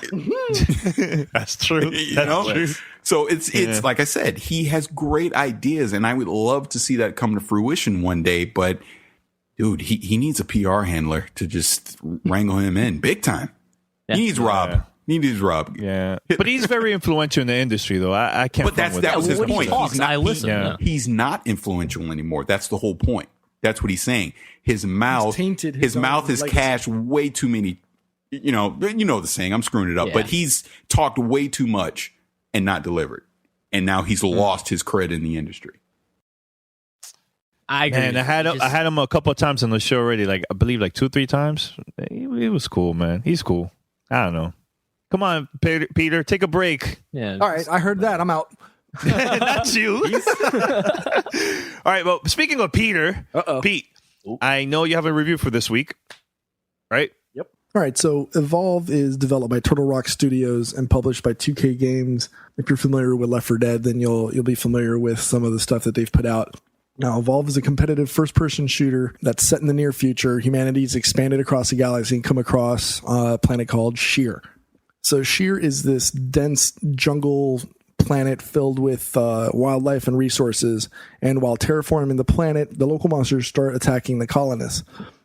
that's true. True. So it's like I said, he has great ideas and I would love to see that come to fruition one day. But dude, he needs a PR handler to just wrangle him in big time. Yeah. He needs Rob. Yeah. He needs Rob. Yeah. But he's very influential in the industry, though. I can't. But that was his point. He's not influential anymore. That's the whole point. That's what he's saying. His mouth, his mouth is cashed way too many. You know the saying. I'm screwing it up, but he's talked way too much and not delivered. and now he's lost his cred in the industry. I agree. And I had him a couple of times on the show already. Like I believe like 2-3 times. He was cool, man. He's cool. I don't know. Come on, Peter, take a break. Yeah. All right, I heard that. I'm out. That's you. All right. Well, speaking of Peter, Pete, I know you have a review for this week, right? Yep. All right. So Evolve is developed by Turtle Rock Studios and published by 2K Games. If you're familiar with Left 4 Dead, then you'll be familiar with some of the stuff that they've put out. Now, Evolve is a competitive first-person shooter that's set in the near future. Humanity's expanded across the galaxy and come across a planet called Sheer. So Sheer is this dense jungle planet filled with wildlife and resources. And while terraforming the planet, the local monsters start attacking the colonists.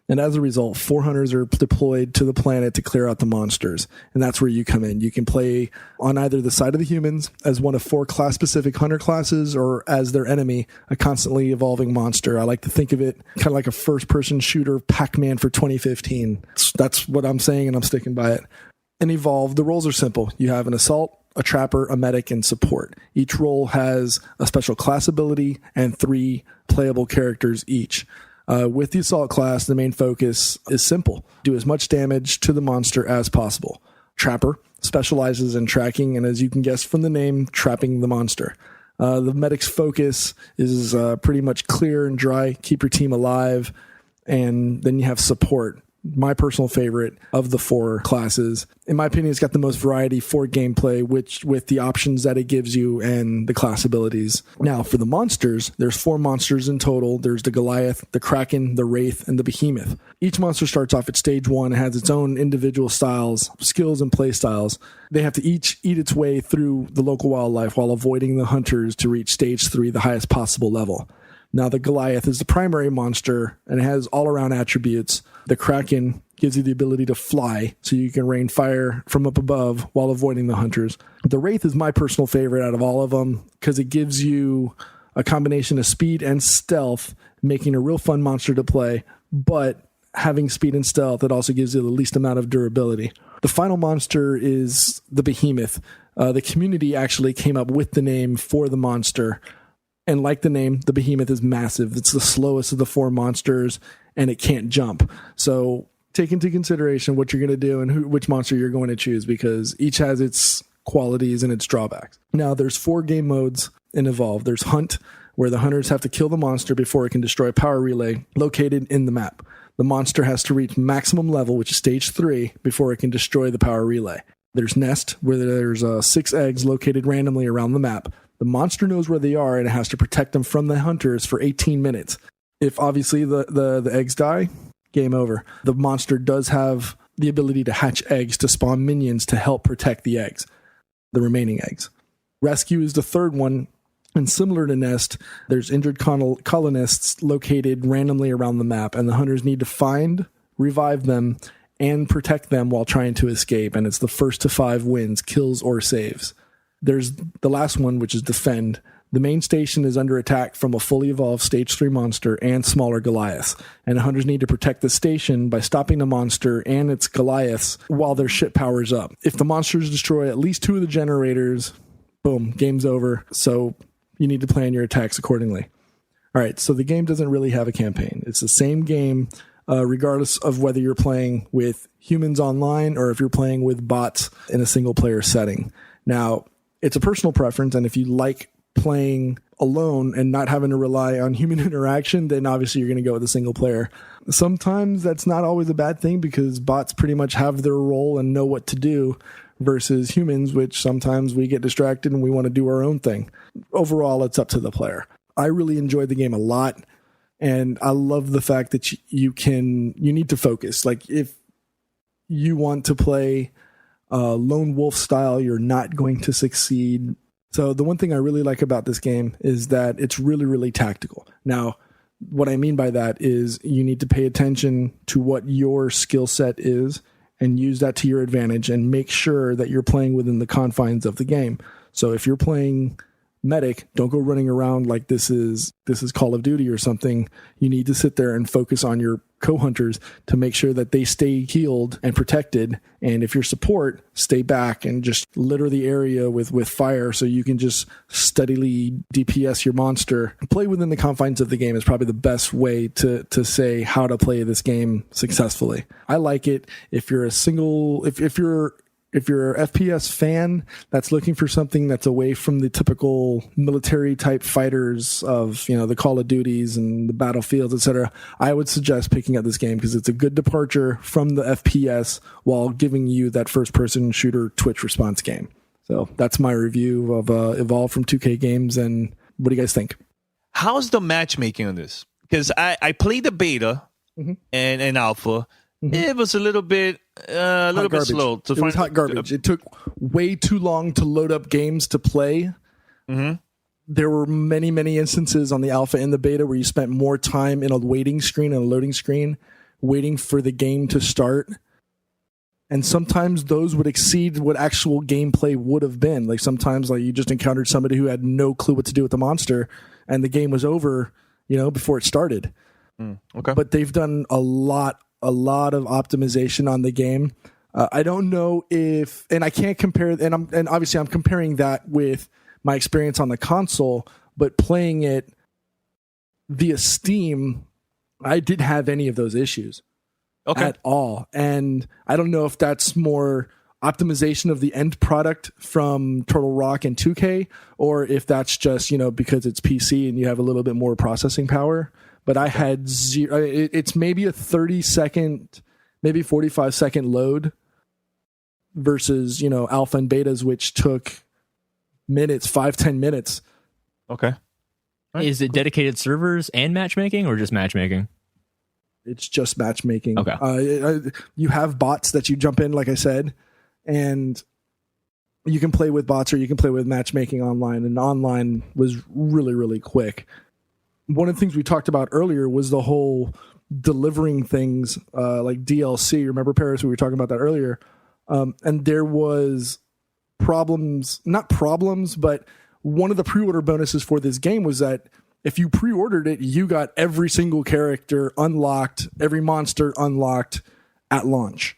And as a result, 4 hunters are deployed to the planet to clear out the monsters. And that's where you come in. You can play on either the side of the humans as one of 4 class-specific hunter classes or as their enemy, a constantly evolving monster. I like to think of it kind of like a first-person shooter Pac-Man for 2015. That's what I'm saying, and I'm sticking by it. In Evolve, the roles are simple. You have an assault, a trapper, a medic, and support. Each role has a special class ability and 3 playable characters each. With the assault class, the main focus is simple. Do as much damage to the monster as possible. Trapper specializes in tracking, and as you can guess from the name, trapping the monster. The medic's focus is pretty much clear and dry, keep your team alive, and then you have support. My personal favorite of the 4 classes. In my opinion, it's got the most variety for gameplay, which with the options that it gives you and the class abilities. Now, for the monsters, there's 4 monsters in total. There's the Goliath, the Kraken, the Wraith, and the Behemoth. Each monster starts off at stage 1 and has its own individual styles, skills, and play styles. They have to each eat its way through the local wildlife while avoiding the hunters to reach stage 3, the highest possible level. Now, the Goliath is the primary monster and it has all-around attributes. The Kraken gives you the ability to fly, so you can rain fire from up above while avoiding the hunters. The Wraith is my personal favorite out of all of them because it gives you a combination of speed and stealth, making a real fun monster to play, but having speed and stealth, it also gives you the least amount of durability. The final monster is the Behemoth. The community actually came up with the name for the monster. And like the name, the Behemoth is massive. It's the slowest of the 4 monsters, and it can't jump. So take into consideration what you're going to do and which monster you're going to choose, because each has its qualities and its drawbacks. Now, there's 4 game modes in Evolve. There's Hunt, where the hunters have to kill the monster before it can destroy a power relay located in the map. The monster has to reach maximum level, which is stage 3, before it can destroy the power relay. There's Nest, where there's 6 eggs located randomly around the map. The monster knows where they are and it has to protect them from the hunters for 18 minutes. If obviously the eggs die, game over. The monster does have the ability to hatch eggs to spawn minions to help protect the eggs, the remaining eggs. Rescue is the 3rd one, and similar to Nest, there's injured colonists located randomly around the map, and the hunters need to find, revive them, and protect them while trying to escape, and it's the first to 5 wins, kills or saves. There's the last one, which is Defend. The main station is under attack from a fully evolved Stage 3 monster and smaller Goliaths, and the hunters need to protect the station by stopping the monster and its Goliaths while their ship powers up. If the monsters destroy at least 2 of the generators, boom, game's over, so you need to plan your attacks accordingly. All right, so the game doesn't really have a campaign. It's the same game regardless of whether you're playing with humans online or if you're playing with bots in a single-player setting. Now, it's a personal preference, and if you like playing alone and not having to rely on human interaction, then obviously you're going to go with a single player. Sometimes that's not always a bad thing because bots pretty much have their role and know what to do versus humans, which sometimes we get distracted and we want to do our own thing. Overall, it's up to the player. I really enjoyed the game a lot, and I love the fact that you need to focus. Like if you want to play lone wolf style, you're not going to succeed. So the one thing I really like about this game is that it's really, really tactical. Now, what I mean by that is you need to pay attention to what your skill set is and use that to your advantage and make sure that you're playing within the confines of the game. So if you're playing medic, don't go running around like this is Call of Duty or something. You need to sit there and focus on your co-hunters to make sure that they stay healed and protected. And if you're support, stay back and just litter the area with fire so you can just steadily DPS your monster. Play within the confines of the game is probably the best way to say how to play this game successfully. I like it. If you're if you're an FPS fan that's looking for something that's away from the typical military type fighters of, the Call of Duties and the Battlefields, etc., I would suggest picking up this game because it's a good departure from the FPS while giving you that first person shooter Twitch response game. So that's my review of Evolve from 2K Games. And what do you guys think? How's the matchmaking on this? Because I played the beta and alpha. Mm-hmm. It was a little bit slow. It was hot garbage. It took way too long to load up games to play. Mm-hmm. There were many, many instances on the alpha and the beta where you spent more time in a waiting screen and a loading screen waiting for the game to start. And sometimes those would exceed what actual gameplay would have been. Like sometimes you just encountered somebody who had no clue what to do with the monster and the game was over, before it started. Okay. But they've done a lot of optimization on the game. I don't know if, and I can't compare, and obviously I'm comparing that with my experience on the console, but playing it via Steam, I didn't have any of those issues at all. And I don't know if that's more optimization of the end product from Turtle Rock and 2K, or if that's just, because it's PC and you have a little bit more processing power. But I had zero. It's maybe a 30-second, maybe 45-second load versus, alpha and betas, which took minutes, 5-10 minutes. Okay. Right. Is it dedicated servers and matchmaking or just matchmaking? It's just matchmaking. Okay. You have bots that you jump in, like I said, and you can play with bots or you can play with matchmaking online. And online was really, really quick. One of the things we talked about earlier was the whole delivering things like DLC. Remember, Paris, we were talking about that earlier. And there was not problems, but one of the pre-order bonuses for this game was that if you pre-ordered it, you got every single character unlocked, every monster unlocked at launch.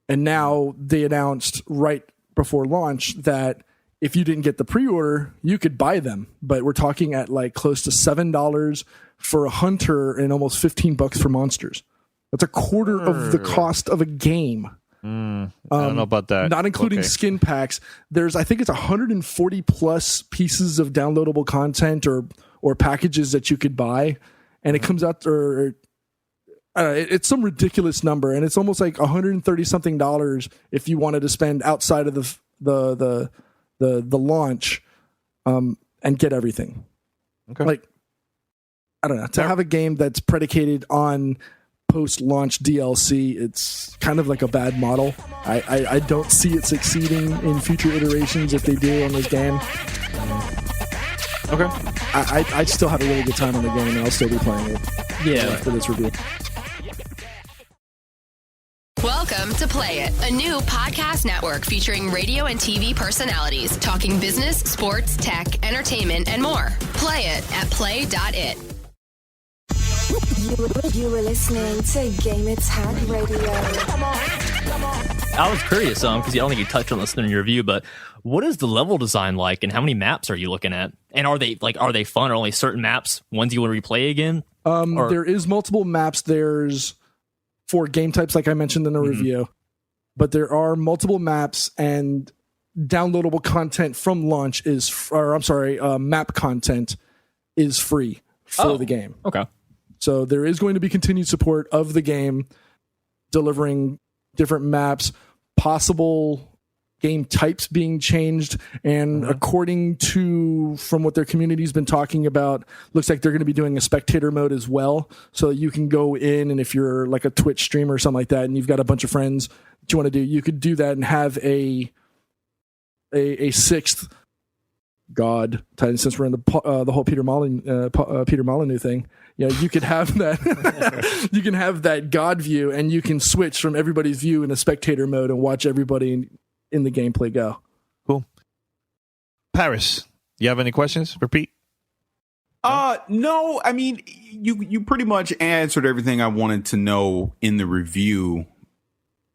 And now they announced right before launch that if you didn't get the pre-order, you could buy them. But we're talking at close to $7 for a hunter and almost $15 for monsters. That's a quarter of the cost of a game. I don't know about that. Not including skin packs. I think it's 140 plus pieces of downloadable content or packages that you could buy. And it comes out, it's some ridiculous number. And it's almost like $130 something if you wanted to spend outside of the launch and get everything. Okay. I don't know. To have a game that's predicated on post-launch DLC, it's kind of like a bad model. I don't see it succeeding in future iterations if they do on this game. Okay. I still have a really good time on the game and I'll still be playing it. Yeah. For this review. Welcome to Play It, a new podcast network featuring radio and TV personalities talking business, sports, tech, entertainment, and more. Play it at play.it. You were listening to Gamertag Radio. I was curious, because I don't think you touched on this in your review, but what is the level design like, and how many maps are you looking at? And are they fun, or only certain maps, ones you want to replay again? There is multiple maps. There's 4 game types, like I mentioned in the review, but there are multiple maps, and downloadable content from launch map content is free for the game. Okay. So there is going to be continued support of the game, delivering different maps, possible game types being changed, and according to from what their community's been talking about, looks like they're going to be doing a spectator mode as well, so that you can go in, and if you're like a Twitch streamer or something like that, and you've got a bunch of friends that you want to do, you could do that and have a sixth god. Since we're in the whole Peter Molyneux thing. Yeah, you could have that. You can have that God view, and you can switch from everybody's view in a spectator mode and watch everybody in the gameplay go. Cool. Paris, you have any questions for Pete? No, I mean, you pretty much answered everything I wanted to know in the review.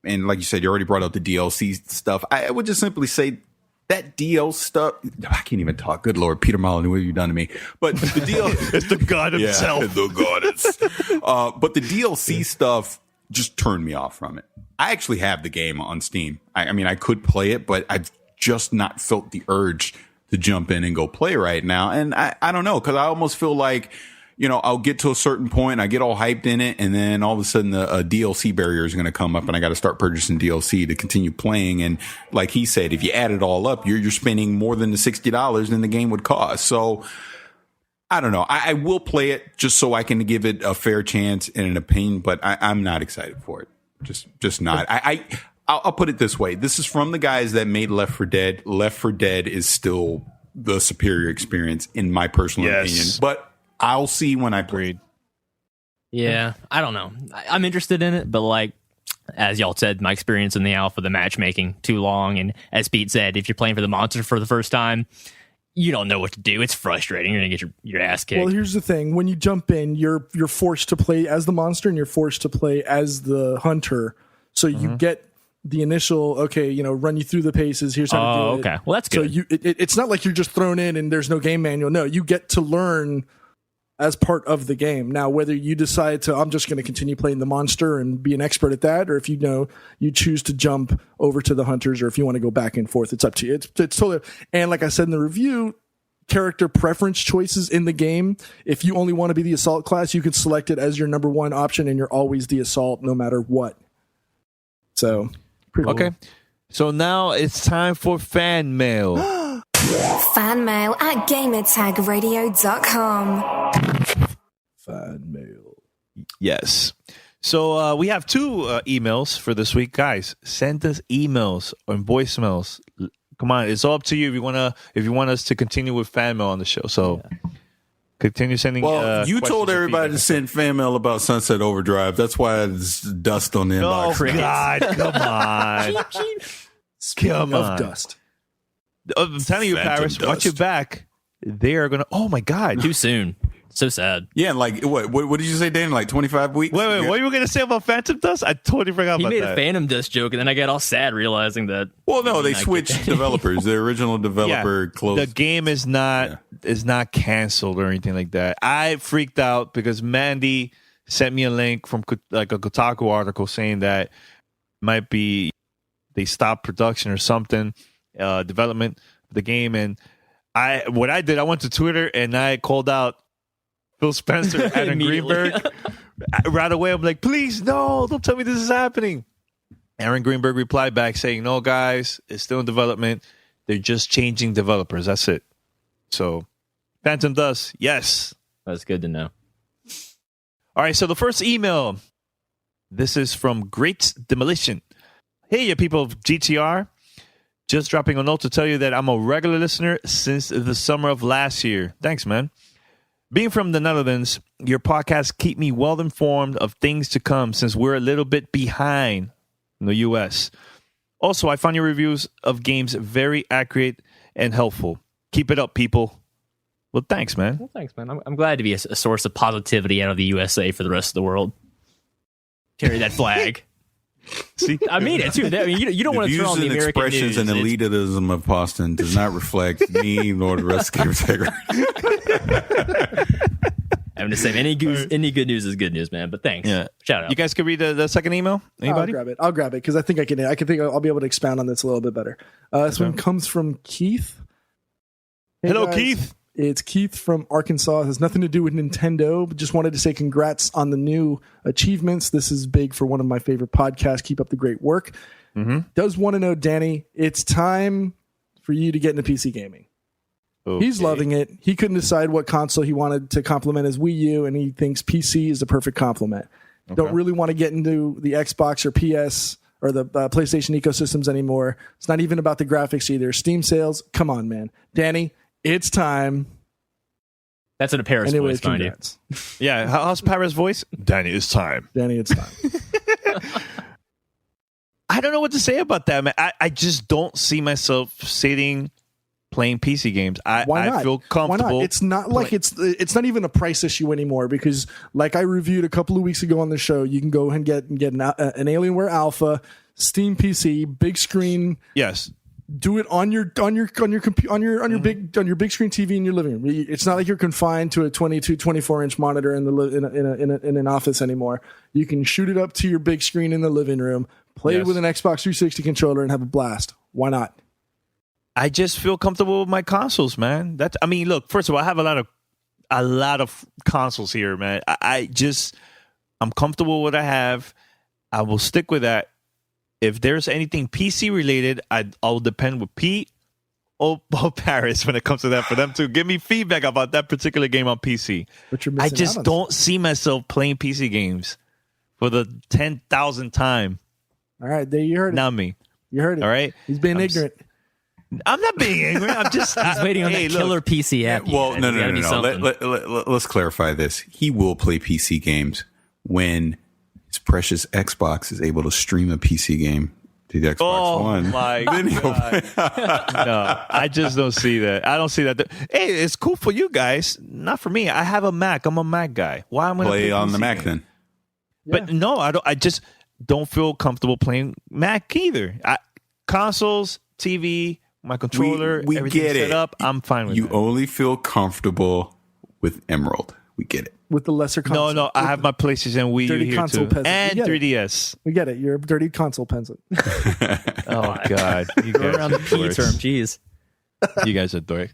And like you said, you already brought up the DLC stuff. I would just simply say that DL stuff. I can't even talk. Good Lord, Peter Molyneux, what have you done to me? But the DL, it's the god himself. Yeah, the goddess. But the DLC stuff just turned me off from it. I actually have the game on Steam. I mean, I could play it, but I've just not felt the urge to jump in and go play right now. And I don't know, because I almost feel like, I'll get to a certain point, I get all hyped in it, and then all of a sudden a DLC barrier is going to come up, and I got to start purchasing DLC to continue playing. And like he said, if you add it all up, you're spending more than the $60 than the game would cost. So I don't know. I will play it just so I can give it a fair chance and an opinion, but I'm not excited for it. Just not. I'll put it this way. This is from the guys that made Left 4 Dead. Left 4 Dead is still the superior experience in my personal opinion, but I'll see when I play. Yeah, I don't know. I'm interested in it, but like, as y'all said, my experience in the alpha, the matchmaking, too long. And as Pete said, if you're playing for the monster for the first time, you don't know what to do. It's frustrating. You're going to get your ass kicked. Well, here's the thing. When you jump in, you're forced to play as the monster and you're forced to play as the hunter. So you get the initial, run you through the paces. Here's how to do it. Okay. Well, that's good. So it's not like you're just thrown in and there's no game manual. No, you get to learn as part of the game. Now, whether you decide to, I'm just going to continue playing the monster and be an expert at that, or if you choose to jump over to the hunters, or if you want to go back and forth, it's up to you. It's totally, and like I said in the review, character preference choices in the game. If you only want to be the assault class, you can select it as your number one option, and you're always the assault no matter what. So, pretty cool. Okay. So now it's time for fan mail. Fan mail at gamertagradio.com. Fan mail. Yes. So we have two emails for this week, guys. Send us emails or voicemails. Come on, it's all up to you if you want us to continue with fan mail on the show. So continue sending. Well, you told everybody to send fan mail about Sunset Overdrive. That's why there's dust on the inbox. Oh God, come on, come on. Of dust. I'm telling you, Paris, watch your back. They are gonna. Oh my God, too soon. So sad. Yeah, like what did you say, Dan? Like 25 weeks? Wait, what were you gonna say about Phantom Dust? I totally forgot about that. He made a Phantom Dust joke, and then I got all sad realizing that. Well, no, they switched developers. The original developer closed. The game is not canceled or anything like that. I freaked out because Mandy sent me a link from like a Kotaku article saying that might be they stopped production or something. Development of the game, and I went to Twitter and I called out Phil Spencer, Adam Greenberg right away. I'm like, please, no, don't tell me this is happening. Aaron Greenberg replied back saying, no, guys, it's still in development. They're just changing developers. That's it. So Phantom Dust, yes. That's good to know. All right, so the first email, this is from Great Demolition. Hey, you people of GTR. Just dropping a note to tell you that I'm a regular listener since the summer of last year. Thanks, man. Being from the Netherlands, your podcasts keep me well informed of things to come since we're a little bit behind in the U.S. Also, I find your reviews of games very accurate and helpful. Keep it up, people. Well, thanks, man. Well, thanks, man. I'm glad to be a source of positivity out of the USA for the rest of the world. Carry that flag. See, I mean it too. I mean, you don't want to turn on the American expressions news. And elitism of Boston does not reflect me nor the rest of Gamertag. I'm just saying, any good news is good news, man. But thanks. Yeah. Shout out. You guys can read the second email. Anybody? I'll grab it because I think I'll be able to expound on this a little bit better. This one comes from Keith. Hey Hello, guys. Keith. It's Keith from Arkansas. It has nothing to do with Nintendo, but just wanted to say congrats on the new achievements. This is big for one of my favorite podcasts. Keep up the great work. Mm-hmm. Does want to know, Danny, it's time for you to get into PC gaming. Okay. He's loving it. He couldn't decide what console he wanted to complement his Wii U, and he thinks PC is the perfect complement. Okay. Don't really want to get into the Xbox or PS or the PlayStation ecosystems anymore. It's not even about the graphics either. Steam sales, come on, man. Danny, it's time. That's in a Paris voice, mind you. Yeah, how's Paris voice? Danny, it's time. Danny, it's time. I don't know what to say about that, man. I just don't see myself sitting, playing PC games. Why not? I feel comfortable. Why not? It's not like it's not even a price issue anymore, because like I reviewed a couple of weeks ago on the show, you can go and get an Alienware Alpha, Steam PC, big screen. Yes. Do it on your big screen TV in your living room. It's not like you're confined to a 24 inch monitor in an office anymore. You can shoot it up to your big screen in the living room, play it with an Xbox 360 controller, and have a blast. Why not? I just feel comfortable with my consoles, man. Look, first of all, I have a lot of consoles here, man. I'm comfortable with what I have. I will stick with that. If there's anything PC related, I'll depend with Pete or Paris when it comes to that, for them to give me feedback about that particular game on PC. I just don't see myself playing PC games for the 10,000th time. All right, there you heard it. Not me. You heard it. All right, he's being ignorant. I'm not being ignorant. I'm just he's waiting on that killer PC app. Well, no. Let's clarify this. He will play PC games when his precious Xbox is able to stream a PC game to the Xbox One. Oh my God. No, I just don't see that. I don't see that. Hey, it's cool for you guys, not for me. I have a Mac. I'm a Mac guy. Why am I play on the Mac then? But no, I don't. I just don't feel comfortable playing Mac either. Consoles, TV, my controller, we everything get set it. up. I'm fine with you that. only feel comfortable with Emerald. We get it. With the lesser console. No, I have my PlayStation Wii U here too. Peasant. And 3DS. We get it. You're a dirty console peasant. Oh, God. You guys around the P term. Jeez. You guys are dorks.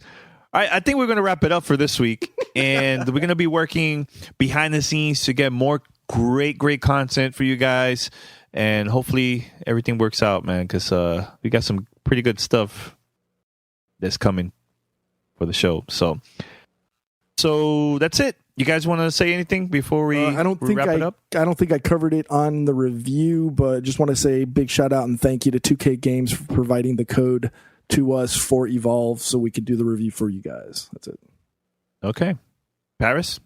All right, I think we're going to wrap it up for this week. And we're going to be working behind the scenes to get more great content for you guys. And hopefully everything works out, man, because we got some pretty good stuff that's coming for the show. So that's it. You guys want to say anything before we wrap it up? I don't think I covered it on the review, but just want to say big shout out and thank you to 2K Games for providing the code to us for Evolve so we could do the review for you guys. That's it. Okay. Paris?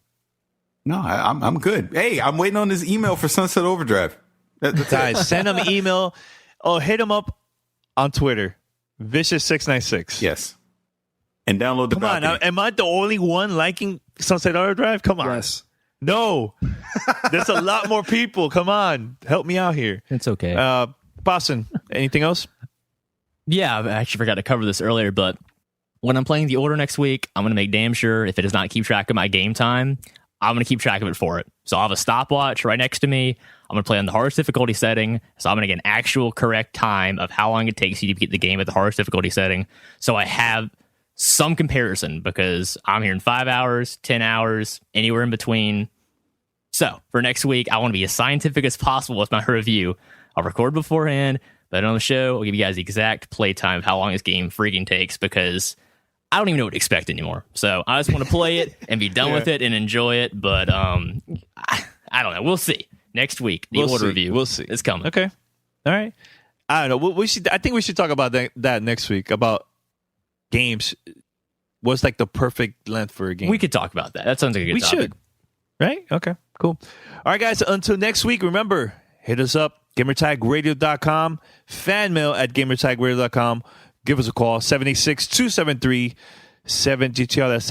No, I'm good. Hey, I'm waiting on this email for Sunset Overdrive. Guys, send them an email. Oh, hit them up on Twitter. Vicious696. Yes. And download the Come on, am I the only one liking Sunset Overdrive? Come on. Yes. No. There's a lot more people. Come on. Help me out here. It's okay. Boston, anything else? Yeah, I actually forgot to cover this earlier, but when I'm playing The Order next week, I'm going to make damn sure if it does not keep track of my game time, I'm going to keep track of it for it. So I'll have a stopwatch right next to me. I'm going to play on the hardest difficulty setting. So I'm going to get an actual correct time of how long it takes you to get the game at the hardest difficulty setting. So I have some comparison, because I'm hearing 5 hours, 10 hours, anywhere in between. So for next week, I want to be as scientific as possible with my review. I'll record beforehand, but on the show, I'll give you guys the exact play time of how long this game freaking takes, because I don't even know what to expect anymore. So I just want to play it and be done with it and enjoy it. But I don't know. We'll see. Next week, the Order review. We'll see. It's coming. Okay. All right. I don't know. I think we should talk about that next week, about games. What's like the perfect length for a game? We could talk about that. That sounds like a good topic. We should. Right? Okay, cool. All right, guys. Until next week, remember, hit us up, gamertagradio.com, fan mail at gamertagradio.com. Give us a call, 786-273-7GTR. That's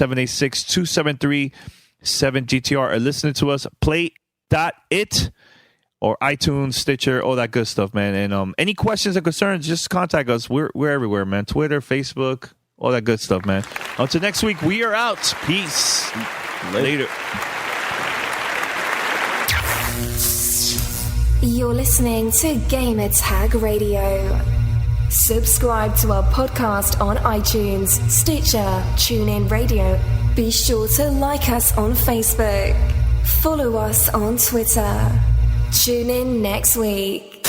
786-273-7GTR. Or listen to us, play.it or iTunes, Stitcher, all that good stuff, man. And any questions or concerns, just contact us. We're everywhere, man. Twitter, Facebook, all that good stuff, man. Until next week, we are out. Peace. Later. You're listening to Gamertag Radio. Subscribe to our podcast on iTunes, Stitcher, TuneIn Radio. Be sure to like us on Facebook. Follow us on Twitter. Tune in next week.